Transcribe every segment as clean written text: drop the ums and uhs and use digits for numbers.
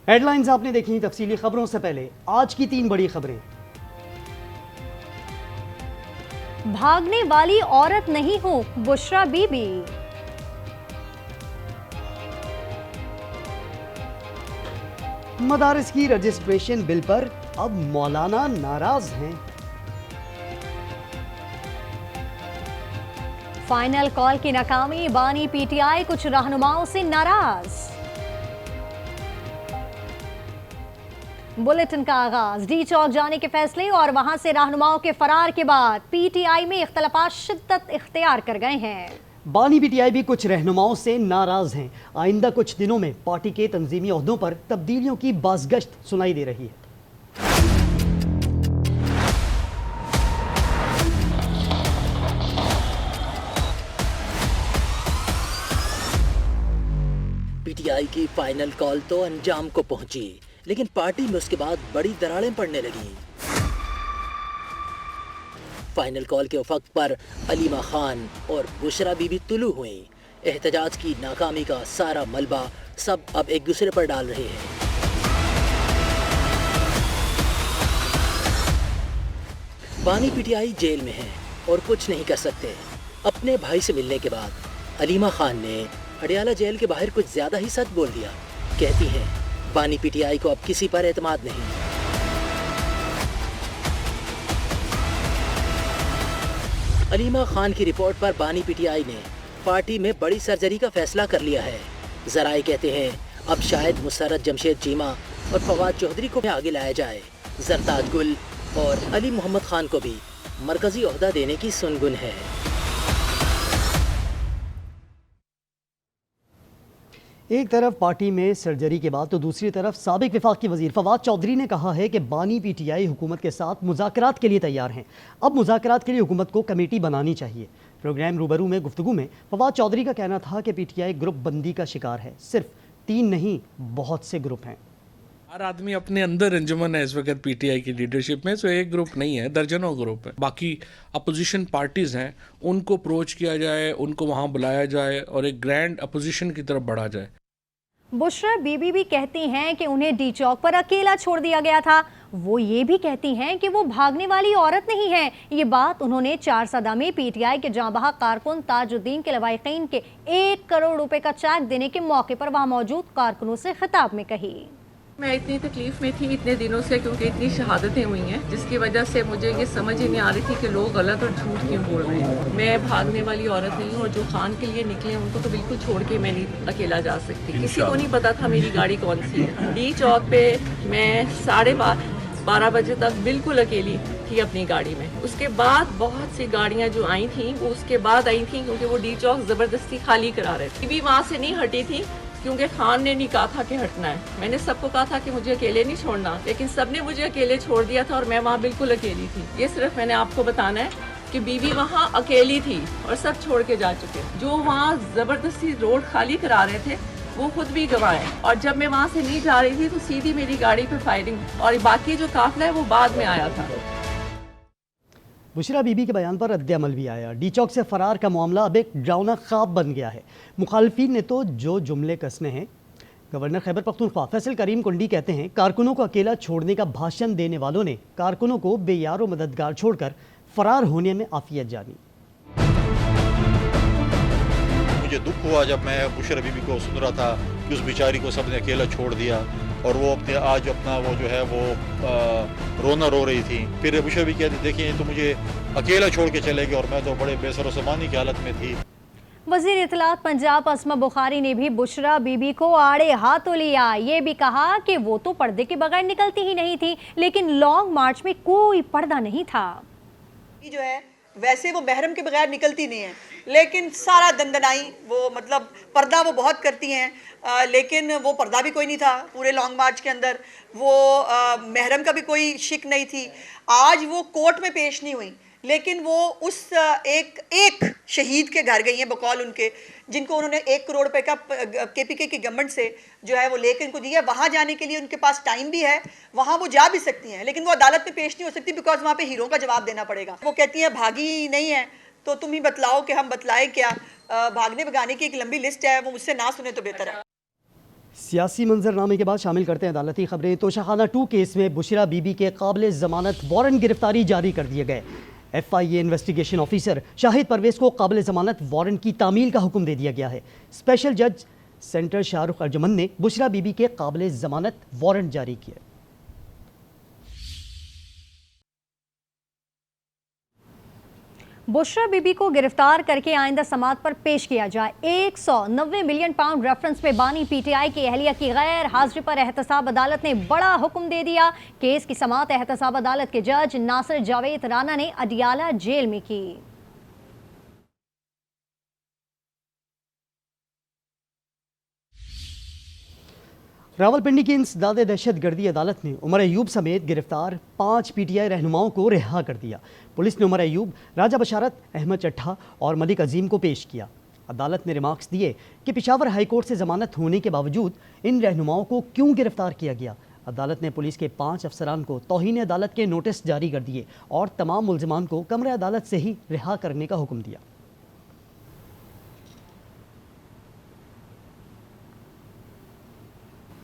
Headlines आपने देखी, तफसीली खबरों से पहले आज की 3 बड़ी खबरें। भागने वाली औरत नहीं हूं, बुशरा बीबी। मदारिस की रजिस्ट्रेशन बिल पर अब मौलाना नाराज हैं। फाइनल कॉल की नाकामी, बानी पीटीआई कुछ रहनुमाओं से नाराज। बुलेटिन का आगाज, डी चौक जाने के फैसले और वहां से रहनुमाओं के फरार के बाद पीटीआई में इख्तलाफात शिद्दत इख्तियार कर गए हैं। बानी पीटीआई भी कुछ रहनुमाओं से नाराज हैं। आइंदा कुछ दिनों में पार्टी के तंजीमी ओहदों पर तब्दीलियों की बाज़गश्त सुनाई दे रही है। पीटीआई की फाइनल कॉल तो अंजाम को पहुंची, लेकिन पार्टी में उसके बाद बड़ी दरारें पड़ने लगी। फाइनल कॉल के वक्त पर अलीमा खान और बुशरा बीबी तुलू हुई। एहतजाज की नाकामी का सारा मलबा सब अब एक दूसरे पर डाल रहे हैं। बानी पीटीआई जेल में है और कुछ नहीं कर सकते। अपने भाई से मिलने के बाद अलीमा खान ने अडियाला जेल के बाहर कुछ ज्यादा ही सच बोल दिया। कहती हैं बानी पीटीआई को अब किसी पर एतमाद नहीं। अलीमा खान की रिपोर्ट पर बानी पीटीआई ने पार्टी में बड़ी सर्जरी का फैसला कर लिया है। जराए कहते हैं अब शायद मुसर्रत जमशेद चीमा और फवाद चौधरी को भी आगे लाया जाए। जरताज गुल और अली मोहम्मद खान को भी मरकजी ओहदा देने की सुनगुन है। एक तरफ पार्टी में सर्जरी के बाद तो दूसरी तरफ साबिक वफाकी वजीर फवाद चौधरी ने कहा है कि बानी पीटीआई हुकूमत के साथ मुज़ाकरात के लिए तैयार हैं। अब मुज़ाकरात के लिए हुकूमत को कमेटी बनानी चाहिए। प्रोग्राम रूबरू में गुफ्तगू में फवाद चौधरी का कहना था कि पीटीआई ग्रुप बंदी का शिकार है। सिर्फ 3 नहीं, बहुत से ग्रुप हैं। हर आदमी अपने अंदर अंजुमन है इस वक्त पीटीआई की लीडरशिप में। सो एक ग्रुप नहीं है, दर्जनों ग्रुप है। बाकी अपोजिशन पार्टीज हैं, उनको अप्रोच किया जाए, उनको वहां बुलाया जाए और एक ग्रैंड अपोजिशन की तरफ बढ़ा जाए। बुशरा बीबी भी कहती हैं कि उन्हें डी चौक पर अकेला छोड़ दिया गया था। वो ये भी कहती हैं कि वो भागने वाली औरत नहीं है। ये बात उन्होंने 4 सदा में पीटीआई के जांबाहा कारकुन ताजुद्दीन के लवाहिकीन के 1 करोड़ रुपए का चेक देने के मौके पर वहां मौजूद कारकुनों से खिताब में कही। मैं इतनी तकलीफ में थी इतने दिनों से, क्योंकि इतनी शहादतें हुई हैं जिसकी वजह से मुझे ये समझ ही नहीं आ रही थी कि लोग गलत और झूठ क्यों बोल रहे हैं। मैं भागने वाली औरत नहीं हूँ और जो खान के लिए निकले हैं उनको तो बिल्कुल छोड़ के मैं नहीं अकेला जा सकती। किसी को नहीं पता था मेरी गाड़ी कौन सी है। डी चौक पे मैं 12:30 बजे तक बिल्कुल अकेली थी अपनी गाड़ी में। उसके बाद बहुत सी गाड़ियाँ जो आई थी वो उसके बाद आई थी, क्योंकि वो डी चौक ज़बरदस्ती खाली करा रहे थे। भी वहाँ से नहीं हटी थी क्योंकि खान ने नहीं कहा था कि हटना है। मैंने सबको कहा था कि मुझे अकेले नहीं छोड़ना, लेकिन सबने मुझे अकेले छोड़ दिया था और मैं वहाँ बिल्कुल अकेली थी। ये सिर्फ मैंने आपको बताना है कि बीवी वहाँ अकेली थी और सब छोड़ के जा चुके। जो वहाँ ज़बरदस्ती रोड खाली करा रहे थे वो खुद भी गवाए। और जब मैं वहाँ से नहीं जा रही थी तो सीधी मेरी गाड़ी पे फायरिंग और बाकी जो काफिला है वो बाद में आया था। बुशरा बीबी के बयान पर रद्द-ए-अमल भी आया। डी चौक से फरार का मामला अब एक डरावना ख्वाब बन गया है। मुखालफिन ने तो जो जुमले कसने हैं। गवर्नर खैबर पख्तूनख्वा फैसल करीम कुंडी कहते हैं कारकुनों को अकेला छोड़ने का भाषण देने वालों ने कारकुनों को बेयारो मददगार छोड़कर फरार होने में आफियत जानी। मुझे दुख हुआ जब मैं बुशरा बीबी को सुन रहा था कि उस बेचारी को सबने अकेला छोड़ दिया और वो अपने आज अपना वो जो है वो रोना रो रही थी। फिर बुशरा भी कहती देखिए तो मुझे अकेला छोड़ के चले गए और मैं तो बड़े बेसर समानी की हालत में थी। वज़ीर इत्तलात पंजाब अस्मा बुखारी ने भी बुशरा बीबी को आड़े हाथों लिया। ये भी कहा कि वो तो पर्दे के बगैर निकलती ही नहीं थी, लेकिन लॉन्ग मार्च में कोई पर्दा नहीं था। जो है वैसे वो महरम के बगैर निकलती नहीं है, लेकिन सारा दंदनाई वो मतलब पर्दा वो बहुत करती हैं, लेकिन वो पर्दा भी कोई नहीं था पूरे लॉन्ग मार्च के अंदर। वो महरम का भी कोई शिक नहीं थी। आज वो कोर्ट में पेश नहीं हुई, लेकिन वो उस एक शहीद के घर गई हैं बकौल उनके, जिनको उन्होंने 1 करोड़ रुपए का केपीके की गवर्नमेंट से जो है वो लेकर इनको दिया। वहाँ जाने के लिए उनके पास टाइम भी है, वहाँ वो जा भी सकती हैं, लेकिन वो अदालत में पेश नहीं हो सकती बिकॉज वहाँ पे हीरो का जवाब देना पड़ेगा। वो कहती हैं भागी नहीं है तो तुम ही बतलाओ कि हम बतलाएं क्या। भागने भगाने की एक लंबी लिस्ट है, वो मुझसे ना सुने तो बेहतर है। सियासी मंजरनामे के बाद शामिल करते हैं अदालती खबरें। तोशाखाना 2 केस में बुशरा बीबी के काबिल जमानत वारंट गिरफ्तारी जारी कर दिए गए। FIA investigation officer Shahid Parvez को काबिल जमानत वारंट की तामील का हुक्म दे दिया गया है। स्पेशल जज सेंटर शाहरुख अर्जुमन ने बुशरा बीबी के काबिल जमानत वारंट जारी किए। बुशरा बीबी को गिरफ्तार करके आइंदा समाअत पर पेश किया जाए। 190 मिलियन पाउंड रेफरेंस पे बानी PTI की अहलिया की गैर हाजिरी पर एहतसाब अदालत ने बड़ा हुक्म दे दिया। केस की समाअत एहतसाब अदालत के जज नासिर जावेद राना ने अडियाला जेल में की। रावलपिंडी की इंसदाद दहशत गर्दी अदालत ने उमर अयूब समेत गिरफ्तार 5 PTI रहनुमाओं को रिहा कर दिया। पुलिस ने उमर अयूब, राजा बशारत, अहमद चट्ठा और मलिक अजीम को पेश किया। अदालत ने रिमार्क्स दिए कि पेशावर हाई कोर्ट से जमानत होने के बावजूद इन रहनुमाओं को क्यों गिरफ्तार किया गया। अदालत ने पुलिस के 5 अफसरान को तौहीन अदालत के नोटिस जारी कर दिए और तमाम मुल्जिमान को कमरे अदालत से ही रिहा करने का हुक्म दिया।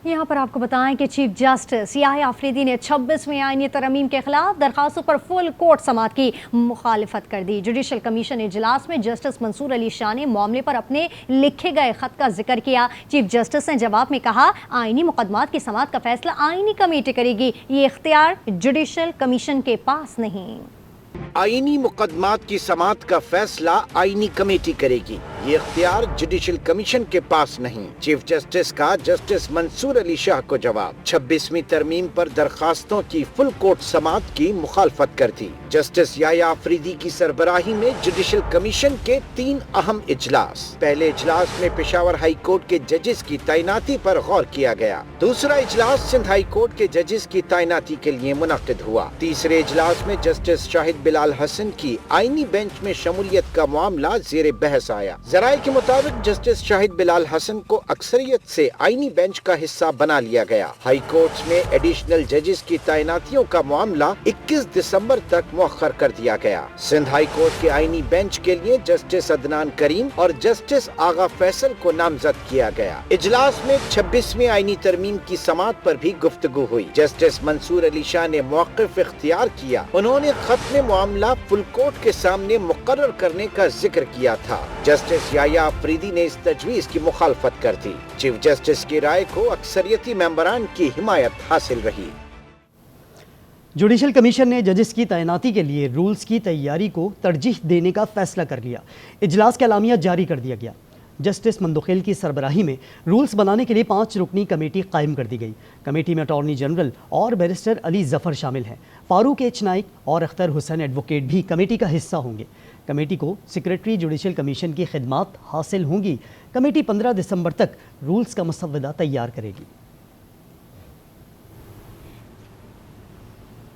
यहाँ पर आपको बताएं कि चीफ जस्टिस याह्या अफरीदी ने 26वें आईनी तरमीम के खिलाफ दरखास्तों पर फुल कोर्ट समाअत की मुखालिफत कर दी। जुडिशल कमीशन इजलास में जस्टिस मंसूर अली शाह ने मामले पर अपने लिखे गए खत का जिक्र किया। चीफ जस्टिस ने जवाब में कहा, आईनी मुकदमात की समाअत का फैसला आईनी कमेटी करेगी, ये इख्तियार जुडिशल कमीशन के पास नहीं। आईनी मुकदमात की समाअत का फैसला आईनी कमेटी करेगी, ये इख्तियार जुडिशल कमीशन के पास नहीं। चीफ जस्टिस का जस्टिस मंसूर अली शाह को जवाब। 26वीं तरमीम पर दरखास्तों की फुल कोर्ट समाअत की मुखालफत कर दी। जस्टिस याह्या अफरीदी की सरबराही में जुडिशल कमीशन के 3 अहम इजलास। पहले इजलास में पेशावर हाई कोर्ट के जजेस की तैनाती पर गौर किया गया। दूसरा इजलास सिंध हाई कोर्ट के जजेस की तैनाती के लिए मुनक्किद हुआ। तीसरे इजलास में जस्टिस शाहिद बिलाल हसन की आईनी बेंच में शमूलियत का मामला जेर बहस आया। जराये के मुताबिक जस्टिस शाहिद बिलाल हसन को अक्सरियत से आईनी बेंच का हिस्सा बना लिया गया। हाई कोर्ट में एडिशनल जजेस की तैनातियों का मामला 21 दिसंबर तक मुअख्खर कर दिया गया। सिंध हाई कोर्ट के आईनी बेंच के लिए जस्टिस अदनान करीम और जस्टिस आगा फैसल को नामजद किया गया। इजलास में 26वीं आईनी तरमीम की समाअत पर भी गुफ्तगू हुई। जस्टिस मंसूर अली शाह ने मौक़िफ़ इख्तियार किया। उन्होंने खत्म मामला फुल कोर्ट के सामने मुकर्रर करने का जिक्र किया था। जस्टिस याह्या अफरीदी ने इस तजवीज़ की मुखालफत कर दी। चीफ जस्टिस की राय को अक्सरियती मेंबरान की हिमायत हासिल रही। जुडिशल कमीशन ने जजेस की तैनाती के लिए रूल्स की तैयारी को तरजीह देने का फैसला कर लिया। इजलास का एलामिया जारी कर दिया गया। जस्टिस मंदोखेल की सरबराही में रूल्स बनाने के लिए 5 रुकनी कमेटी कायम कर दी गई। कमेटी में अटॉर्नी जनरल और बैरिस्टर अली जफर शामिल हैं। फारूक एच नाइक और अख्तर हुसैन एडवोकेट भी कमेटी का हिस्सा होंगे। कमेटी को सेक्रेटरी जुडिशल कमीशन की खिदमात हासिल होंगी। कमेटी 15 दिसंबर तक रूल्स का मसवदा तैयार करेगी।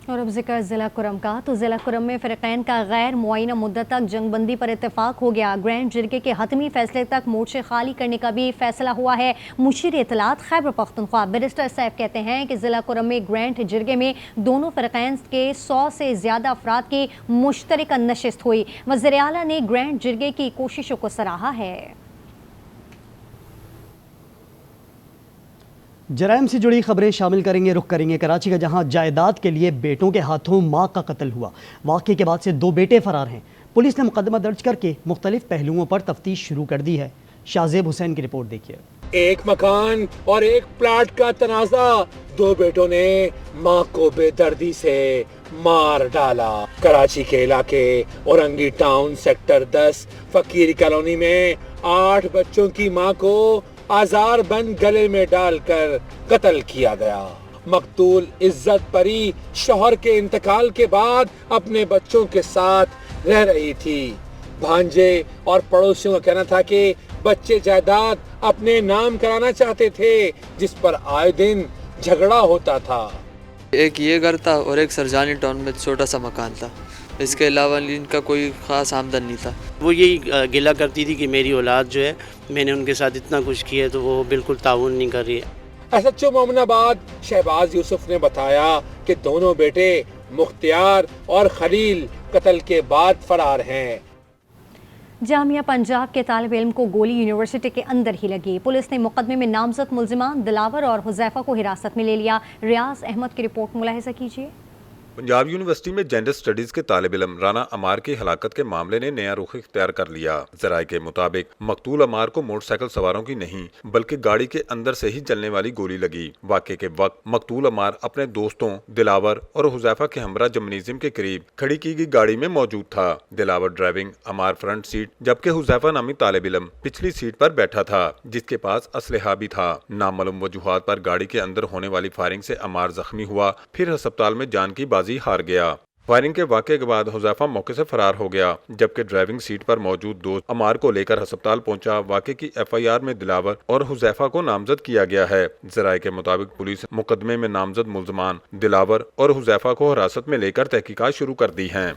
और अब जिक्र ज़िला कुरम का, तो ज़िला कुरम में फ़िरक़ैन का गैर मुआयना मुद्दत तक जंगबंदी पर इत्तेफाक हो गया। ग्रैंड जिरगे के हतमी फैसले तक मोर्चे खाली करने का भी फैसला हुआ है। मुशीर इत्तलात खैबर पख्तूनख्वा बैरिस्टर सैफ कहते हैं कि ज़िला कुरम में ग्रैंड जिरगे में दोनों फ़िरक़ैन के 100 से ज़्यादा अफराद की मुश्तरका नशिस्त हुई। वज़ीर आला ने ग्रैंड जिरगे की कोशिशों को सराहा है। जराइम से जुड़ी खबरें शामिल करेंगे। रुख करेंगे कराची का, जहां जायदाद के लिए बेटों के हाथों मां का कत्ल हुआ। वाक़े के बाद से 2 बेटे फरार हैं। पुलिस ने मुकदमा दर्ज करके मुख्तलिफ पहलुओं पर तफ्तीश शुरू कर दी है। शाहजेब हुसैन की रिपोर्ट देखिए। एक मकान और एक प्लाट का तनाजा, 2 बेटों ने मां को बेदर्दी से मार डाला। कराची के इलाके औरंगी टाउन सेक्टर 10 फकीर कॉलोनी में 8 बच्चों की मां को आजार बंद गले में डालकर कत्ल किया गया। मकतूल इज्जत परी शौहर के इंतकाल के बाद अपने बच्चों के साथ रह रही थी। भांजे और पड़ोसियों का कहना था कि बच्चे जायदाद अपने नाम कराना चाहते थे, जिस पर आए दिन झगड़ा होता था। एक ये घर था और एक सरजानी टाउन में छोटा सा मकान था। इसके अलावा इनका कोई ख़ास आमदन नहीं था। वो यही गिला करती थी कि मेरी औलाद जो है, मैंने उनके साथ इतना कुछ किया है तो वो बिल्कुल ताउन नहीं कर रही है। SHO मोमिनाबाद शहबाज यूसुफ ने बताया कि दोनों बेटे मुख्तियार और खलील कत्ल के बाद फरार हैं। जामिया पंजाब के तालिब इल्म को गोली यूनिवर्सिटी के अंदर ही लगी। पुलिस ने मुकदमे में नामजद मुल्जिमान दिलावर और हुज़ैफा को हिरासत में ले लिया। रियाज अहमद की रिपोर्ट मुलाहिजा कीजिए। पंजाब यूनिवर्सिटी में जेंडर स्टडीज के तालिब इल्म राना अमार की हलाकत के मामले ने नया रुख इख्तियार कर लिया। जराये के मुताबिक मकतूल अमार को मोटरसाइकिल सवारों की नहीं बल्कि गाड़ी के अंदर से ही चलने वाली गोली लगी। वाक़े के वक्त मकतूल अमार अपने दोस्तों दिलावर और हुज़ैफा के हमरा जिम्नेजियम के करीब खड़ी की गई गाड़ी में मौजूद था। दिलावर ड्राइविंग, अमार फ्रंट सीट, जबकि हुज़ैफा नामी तालिब इल्म पिछली सीट पर बैठा था, जिसके पास असलहा भी था। नामालूम वजूहात पर गाड़ी के अंदर होने वाली फायरिंग से अमार जख्मी हुआ, फिर अस्पताल में जान की बाजी हार गया। फायरिंग के वाक़े के बाद हुज़ैफा मौके से फरार हो गया, जबकि ड्राइविंग सीट पर मौजूद दोस्त अमार को लेकर अस्पताल पहुंचा। वाक़े की FIR में दिलावर और हुज़ैफा को नामजद किया गया है। ज़राए के मुताबिक पुलिस मुकदमे में नामजद मुल्ज़मान दिलावर और हुज़ैफा को हिरासत में लेकर तहकीकात शुरू कर दी हैं।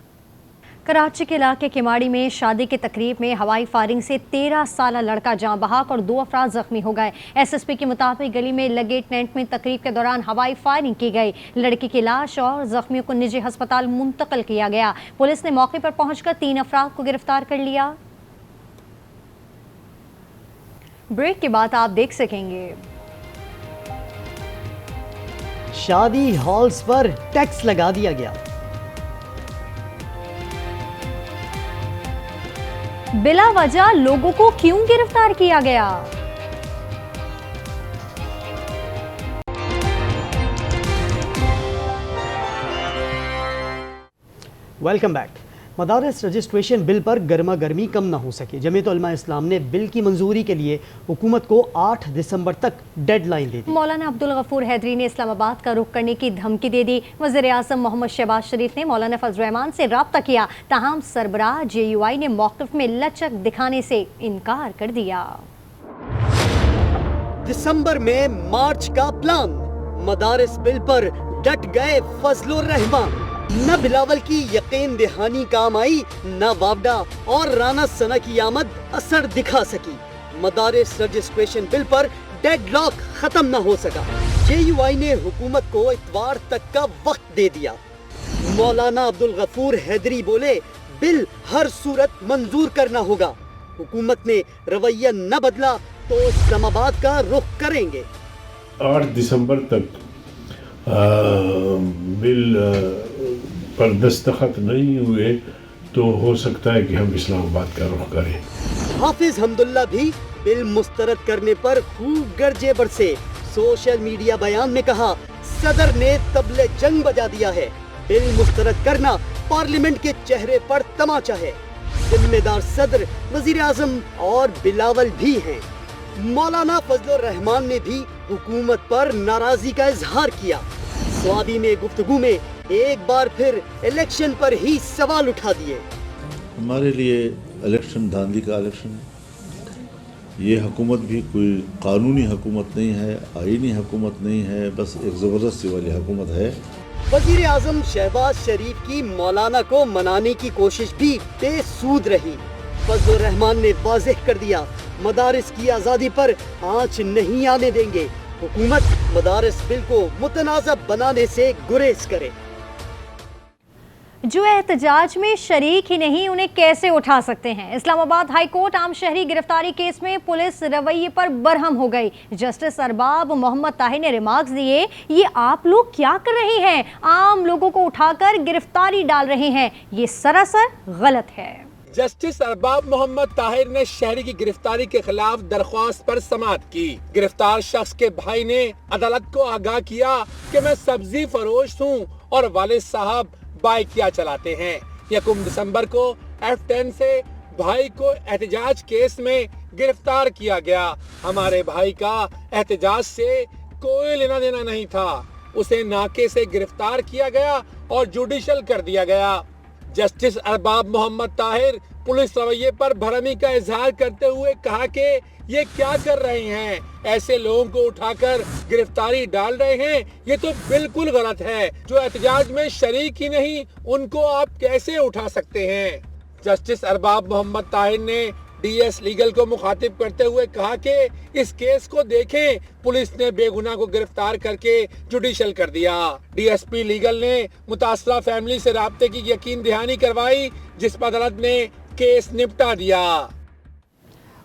कराची के इलाके किमाड़ी में शादी की तकरीब में हवाई फायरिंग से 13 साला लड़का जाँ बहक और 2 अफराद जख्मी हो गए। SSP के मुताबिक गली में लगे टेंट में तकरीब के दौरान हवाई फायरिंग की गई। लड़की की लाश और जख्मियों को निजी अस्पताल मुंतकिल किया गया। पुलिस ने मौके पर पहुंचकर 3 अफराद को गिरफ्तार कर लिया। ब्रेक के बाद आप देख सकेंगे शादी हॉल्स पर टैक्स लगा दिया गया। बिला वजह लोगों को क्यों गिरफ्तार किया गया? Welcome back. मदारिस रजिस्ट्रेशन बिल पर गर्मा गर्मी कम ना हो सके। जमीयत उलमा इस्लाम ने बिल की मंजूरी के लिए हुकूमत को 8 दिसंबर तक डेडलाइन दे दी। मौलाना अब्दुल गफूर हैदरी ने इस्लामाबाद का रुख करने की धमकी दे दी। वज़ीर आज़म मोहम्मद शहबाज शरीफ ने मौलाना फजल रहमान से रब्ता किया, ताहम सरबराह JUI ने मौक़िफ़ में लचक दिखाने से इनकार कर दिया। दिसंबर में मार्च का प्लान, मदारिस बिल पर डट गए फजलुर रहमान। न बिलावल की यकीन दहानी काम आई, न वावडा और राना सना की आमद असर दिखा सकी। मदारिस रजिस्ट्रेशन बिल पर डेडलॉक खत्म न हो सका। JUI ने हुकूमत को इतवार तक का वक्त दे दिया। मौलाना अब्दुल गफूर हैदरी बोले, बिल हर सूरत मंजूर करना होगा। हुकूमत ने रवैया न बदला तो इस्लामाबाद का रुख करेंगे। 8 दिसंबर तक बिल पर दस्तखत नहीं हुए तो हो सकता है कि हम इस्लामाबाद का रुख करें। हाफिज हमदुल्ला भी बिल मुस्तरद करने पर खूब गर्जे बरसे। सोशल मीडिया बयान में कहा, सदर ने तबले जंग बजा दिया है। बिल मुस्तरद करना पार्लियामेंट के चेहरे पर तमाचा है। जिम्मेदार सदर, वजीर आजम और बिलावल भी हैं। मौलाना फजलुर रहमान ने भी हुकूमत पर नाराजगी का इजहार किया। स्वाबी में गुफ्तगू में एक बार फिर इलेक्शन पर ही सवाल उठा दिए। हमारे लिए इलेक्शन धांधली का इलेक्शन है। ये हुकूमत भी कोई कानूनी हुकूमत नहीं है, आईनी हुकूमत नहीं है, बस एक ज़बरदस्ती वाली हुकूमत है। वजीर आजम शहबाज शरीफ की मौलाना को मनाने की कोशिश भी बेसूद रही। फजलुर रहमान ने वाज़ेह कर दिया, मदारिस की आज़ादी पर आँच नहीं आने देंगे। हुकूमत मदारिस बिल को मुतनाज़ा बनाने से गुरेज करे। जो एहतजाज में शरीक ही नहीं, उन्हें कैसे उठा सकते हैं? इस्लामाबाद हाई कोर्ट आम शहरी गिरफ्तारी केस में पुलिस रवैये पर बरहम हो गई। जस्टिस अरबाब मोहम्मद ताहिर ने रिमार्क्स दिए, ये आप लोग क्या कर रहे हैं? आम लोगों को उठाकर गिरफ्तारी डाल रहे हैं, ये सरासर गलत है। जस्टिस अरबाब मोहम्मद ताहिर ने शहरी की गिरफ्तारी के खिलाफ दरख्वास्त पर समाअत की। गिरफ्तार शख्स के भाई ने अदालत को आगाह किया कि मैं सब्जी फरोश हूँ और वालिद साहब बाइकिया चलाते हैं। 1 दिसंबर को F10 से भाई को एहतजाज केस में गिरफ्तार किया गया। हमारे भाई का एहतजाज से कोई लेना देना नहीं था। उसे नाके से गिरफ्तार किया गया और जुडिशल कर दिया गया। जस्टिस अरबाब मोहम्मद ताहिर पुलिस रवैये पर भरमी का इजहार करते हुए कहा कि ये क्या कर रहे हैं, ऐसे लोगों को उठाकर गिरफ्तारी डाल रहे हैं, ये तो बिल्कुल गलत है। जो एहतजाज में शरीक ही नहीं, उनको आप कैसे उठा सकते हैं? जस्टिस अरबाब मोहम्मद ताहिर ने DS लीगल को मुखातिब करते हुए कहा कि इस केस को देखें, पुलिस ने बेगुनाह को गिरफ्तार करके जुडिशल कर दिया। DSP लीगल ने मुतासरा फैमिली से राब्ते की यकीन दहानी करवाई, जिस पर अदालत ने केस निपटा दिया।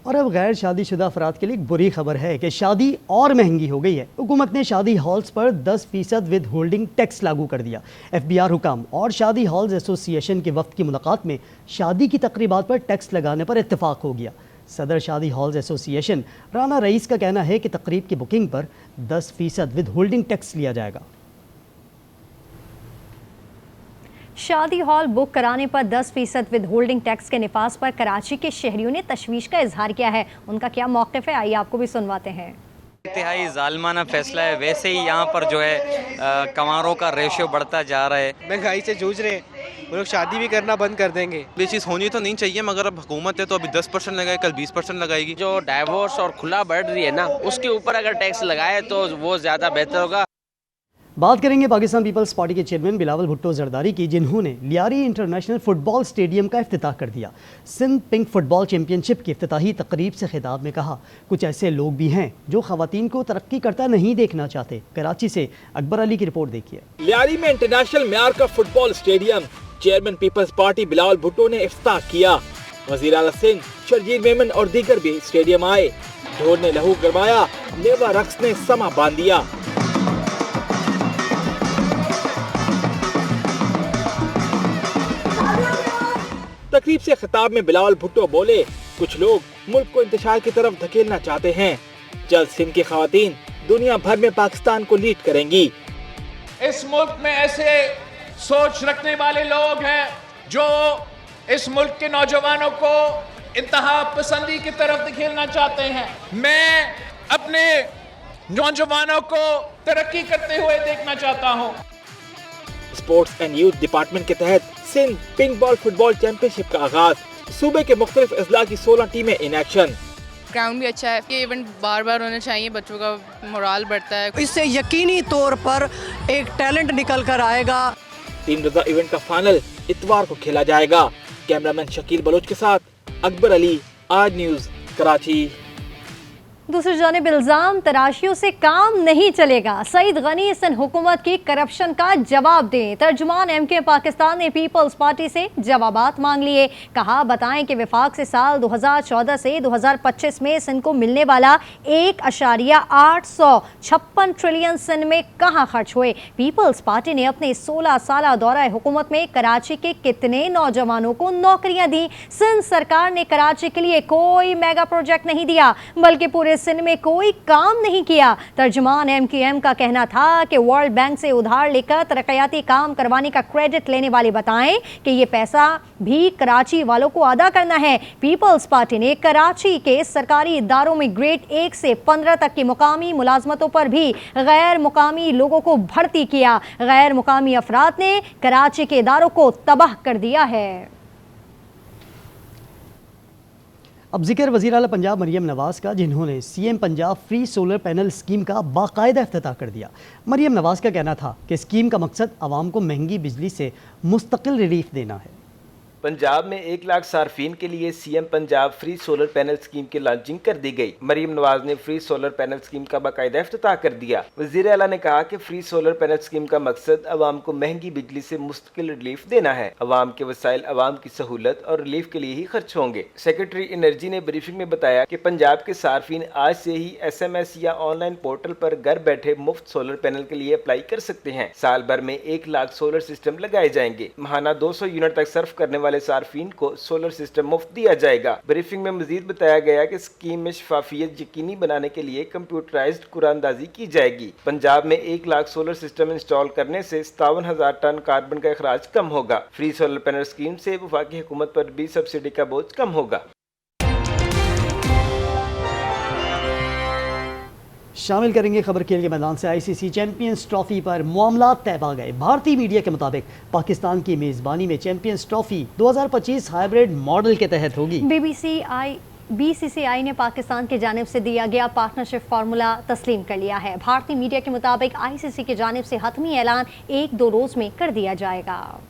और अब गैर शादीशुदा अफराद के लिए एक बुरी खबर है कि शादी और महंगी हो गई है। हुकूमत ने शादी हॉल्स पर 10% विद होल्डिंग टैक्स लागू कर दिया। FBR हुकाम और शादी हॉल्स एसोसिएशन के वफ्द की मुलाकात में शादी की तकरीबात पर टैक्स लगाने पर इत्तेफाक हो गया। सदर शादी हॉल्स एसोसिएशन राना रईस का कहना है कि तकरीब की बुकिंग पर 10% विद होल्डिंग टैक्स लिया जाएगा। शादी हॉल बुक कराने पर 10% विद होल्डिंग टैक्स के निफाज पर कराची के शहरियों ने तशवीश का इजहार किया है। उनका क्या मौक़िफ़ है, आइए आपको भी सुनवाते हैं। इंतहाई जालिमाना फैसला है। वैसे ही यहाँ पर जो है कंवारों का रेशियो बढ़ता जा रहा है। महंगाई से जूझ रहे हैं, वो लोग शादी भी करना बंद कर देंगे। ये चीज़ होनी तो नहीं चाहिए, मगर अब हुकूमत है तो अभी 10% लगाए, कल 20% लगाएगी। जो डाइवोर्स और खुला बढ़ रही है ना, उसके ऊपर अगर टैक्स लगाए तो वो ज़्यादा बेहतर होगा। बात करेंगे पाकिस्तान पीपल्स पार्टी के चेयरमैन बिलावल भुट्टो जरदारी की, जिन्होंने लियारी इंटरनेशनल फुटबॉल स्टेडियम का इफ्तिताह कर दिया। सिंध पिंक फुटबॉल चैंपियनशिप की इफ्तिताही तकरीब से खिताब में कहा, कुछ ऐसे लोग भी हैं जो खवातीन को तरक्की करता नहीं देखना चाहते। कराची से अकबर अली की रिपोर्ट देखिए। लियारी में इंटरनेशनल मेयार का football stadium chairman Peoples Party Bilawal Bhutto ने इफ्तिताह किया। वज़ीर आला सिंध शर्जील मेमन और दीगर भी स्टेडियम आए। ढोल ने लहू गरमाया, लेवा रक्स ने समा बांध दिया। तकरीब से खिताब में बिलावल भुट्टो बोले, कुछ लोग मुल्क को इंतशार की तरफ धकेलना चाहते हैं। जल्द सिंध की खवातीन दुनिया भर में पाकिस्तान को लीड करेंगी। इस मुल्क में ऐसे सोच रखने वाले लोग हैं जो इस मुल्क के नौजवानों को इंतहा पसंदी की तरफ धकेलना चाहते हैं। मैं अपने नौजवानों को तरक्की करते हुए देखना चाहता हूँ। स्पोर्ट्स एंड यूथ डिपार्टमेंट के तहत Sindh pink ball football championship का आगाज। सूबे के मुख्तलिफ अजला की 16 टीमें इन एक्शन। ग्राउंड भी अच्छा है, ये इवेंट बार बार होना चाहिए, बच्चों का मोराल बढ़ता है। इससे यकीनी तौर पर एक टैलेंट निकल कर आएगा। टीम रजा इवेंट का फाइनल इतवार को खेला जाएगा। कैमरामैन शकील बलोच के साथ अकबर अली, आज न्यूज़, कराची। दूसरी जानिब इल्ज़ाम तराशियों से काम नहीं चलेगा। सईद गनी सिंध हुकूमत की करप्शन का जवाब दें। तर्जुमान MK पाकिस्तान ने पीपल्स पार्टी से जवाबात मांग लिए। कहा, बताएं कि विफाक से साल 2014 से 2025 में सिंध को मिलने वाला 1.856 ट्रिलियन सिंध में कहाँ खर्च हुए। पीपल्स पार्टी ने अपने 16 साल दौरा हुकूमत में कराची के कितने नौजवानों को नौकरियां दी। सिंध सरकार ने कराची के लिए कोई मेगा प्रोजेक्ट नहीं दिया, बल्कि पूरे सिंध में कोई काम नहीं किया। तर्जुमान MQM का कहना था कि वर्ल्ड बैंक से उधार लेकर तरक्याती काम करवाने का क्रेडिट लेने वाले बताएं कि ये पैसा भी कराची वालों को अदा करना है। पीपल्स पार्टी ने कराची के सरकारी इदारों में ग्रेड 1 से 15 तक की मुकामी मुलाजमतों पर भी गैर मुकामी लोगों को भर्ती किया। गैर मुकामी अफराद ने कराची के इदारों को तबाह कर दिया है। अब जिक्र वज़ीर आला पंजाब मरियम नवाज़ का, जिन्होंने CM Punjab free solar panel scheme का बाकायदा इफ्तिताह कर दिया। मरियम नवाज़ का कहना था कि स्कीम का मकसद आवाम को महंगी बिजली से मुस्तकिल रिलीफ देना है। पंजाब में 1 लाख सार्फिन के लिए CM Punjab free solar panel scheme की लॉन्चिंग कर दी गई। मरियम नवाज ने फ्री सोलर पैनल स्कीम का बाकायदा इफ्तिताह कर दिया। वज़ीर आला ने कहा कि फ्री सोलर पैनल स्कीम का मकसद अवाम को महंगी बिजली से मुस्तकिल रिलीफ देना है। अवाम के वसाइल अवाम की सहूलत और रिलीफ के लिए ही खर्च होंगे। सेक्रेटरी एनर्जी ने ब्रीफिंग में बताया कि पंजाब के सार्फिन आज से ही SMS या ऑनलाइन पोर्टल पर घर बैठे मुफ्त सोलर पैनल के लिए अप्लाई कर सकते हैं। साल भर में 1 लाख सोलर सिस्टम लगाए जाएंगे। महाना 200 यूनिट तक सर्फ करने वाले सार्फिन को सोलर सिस्टम मुफ्त दिया जाएगा। ब्रीफिंग में मजीद बताया गया कि स्कीम में शफाफियत यकीनी बनाने के लिए कंप्यूटराइज्ड कुरानदाजी की जाएगी। पंजाब में 1 लाख सोलर सिस्टम इंस्टॉल करने से 57,000 टन कार्बन का अखराज कम होगा। फ्री सोलर पैनल स्कीम से वफाकी हुकूमत पर भी सब्सिडी का बोझ कम होगा। शामिल करेंगे खबर खेल के मैदान से। ICC चैंपियंस ट्रॉफी पर मामला तय पा गए। भारतीय मीडिया के मुताबिक पाकिस्तान की मेज़बानी में चैंपियंस ट्रॉफी 2025 हाइब्रिड मॉडल के तहत होगी। BCCI ने पाकिस्तान की जानिब से दिया गया पार्टनरशिप फार्मूला तस्लीम कर लिया है। भारतीय मीडिया के मुताबिक ICC की जानिब से हतमी ऐलान 1-2 रोज में कर दिया जाएगा।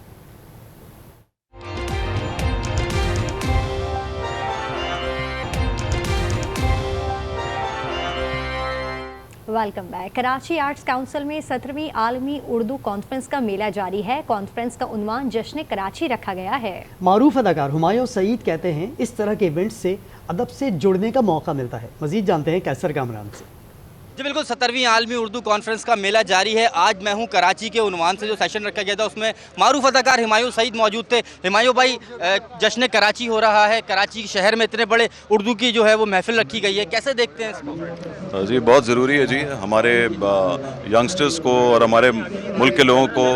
Welcome back. Karachi arts council में 17वीं आलमी उर्दू कॉन्फ्रेंस का मेला जारी है। कॉन्फ्रेंस का उन्वान जश्न कराची रखा गया है। मारूफ अदाकार हुमायूं सईद कहते हैं इस तरह के इवेंट्स से अदब से जुड़ने का मौका मिलता है। मजीद जानते हैं कैसर कामरान से। जी बिल्कुल, 17वीं आलमी उर्दू कॉन्फ्रेंस का मेला जारी है। आज मैं हूं कराची के उन्वान से जो सेशन रखा गया था उसमें मारूफ अदाकार हुमायूं सईद मौजूद थे। हुमायूं भाई, जश्न कराची हो रहा है, कराची शहर में इतने बड़े उर्दू की जो है वो महफिल रखी गई है, कैसे देखते हैं इसको? जी बहुत ज़रूरी है जी, हमारे यंगस्टर्स को और हमारे मुल्क के लोगों को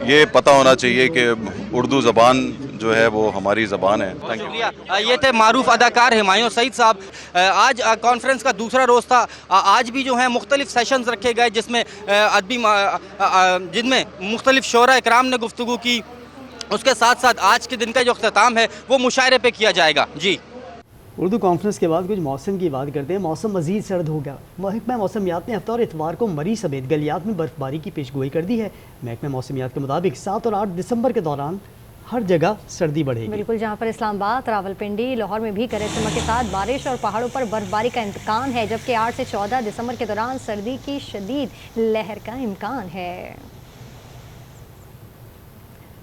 ये पता होना चाहिए कि उर्दू ज़बान जो है वो हमारी ज़बान है। शुक्रिया। ये थे मारूफ अदाकार हुमायूं सईद साहब। आज कॉन्फ्रेंस का दूसरा रोज़ था। आज भी जो है मुख्तलिफ सेशंस रखे गए जिसमें जिनमें मुख्तलिफ शोरा इकराम ने गुफ्तगू की। उसके साथ साथ आज के दिन का जो अख्ताम है वो मुशायरे पे किया जाएगा। जी, उर्दू कॉन्फ्रेंस के बाद कुछ मौसम की बात करते हैं। मौसम मज़ीद सर्द होगा। महकमा मौसमियात ने हफ्ता और इतवार को मरी समेत गलियात में बर्फबारी की पेशगोई कर दी है। महकमा मौसमियात के मुताबिक 7 और 8 दिसंबर के दौरान हर जगह सर्दी बढ़ेगी। बिल्कुल, जहां पर इस्लामाबाद, रावलपिंडी, लाहौर में भी गरज चमक के साथ बारिश और पहाड़ों पर बर्फबारी का इम्कान है, जबकि 8 से 14 दिसंबर के दौरान सर्दी की शदीद लहर का इम्कान है।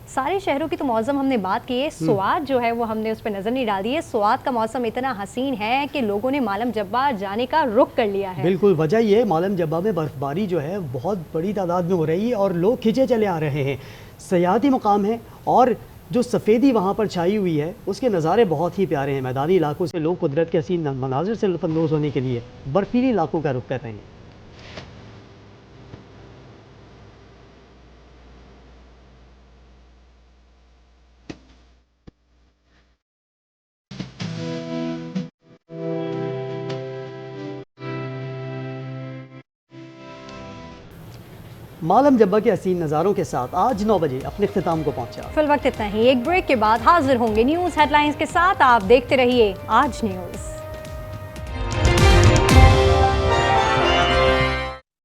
सारे शहरों की तो मौसम हमने बात की है, स्वात जो है वो हमने उस पर नजर नहीं डाल दी है। स्वात का मौसम इतना हसीन है कि लोगों ने मालम जब्बा जाने का रुख कर लिया है। बिल्कुल, वजह ये मालम जब्बा में बर्फबारी जो है बहुत बड़ी तादाद में हो रही है और लोग खिंचे चले आ रहे हैं। सयाहती मुकाम है और जो सफ़ेदी वहाँ पर छाई हुई है उसके नज़ारे बहुत ही प्यारे हैं। मैदानी इलाकों से लोग कुदरत के हसीन मनाजिर से लुत्फ़अंदोज़ होने के लिए बर्फीली इलाकों का रुख कर रहे हैं। मालम जब्बा के हसीन नज़ारों के साथ आज 9 बजे अपने इख्तिताम को पहुंचा। फिल वक्त इतना ही। एक ब्रेक के बाद हाजिर होंगे न्यूज़ हेडलाइंस के साथ। आप देखते रहिए आज न्यूज़।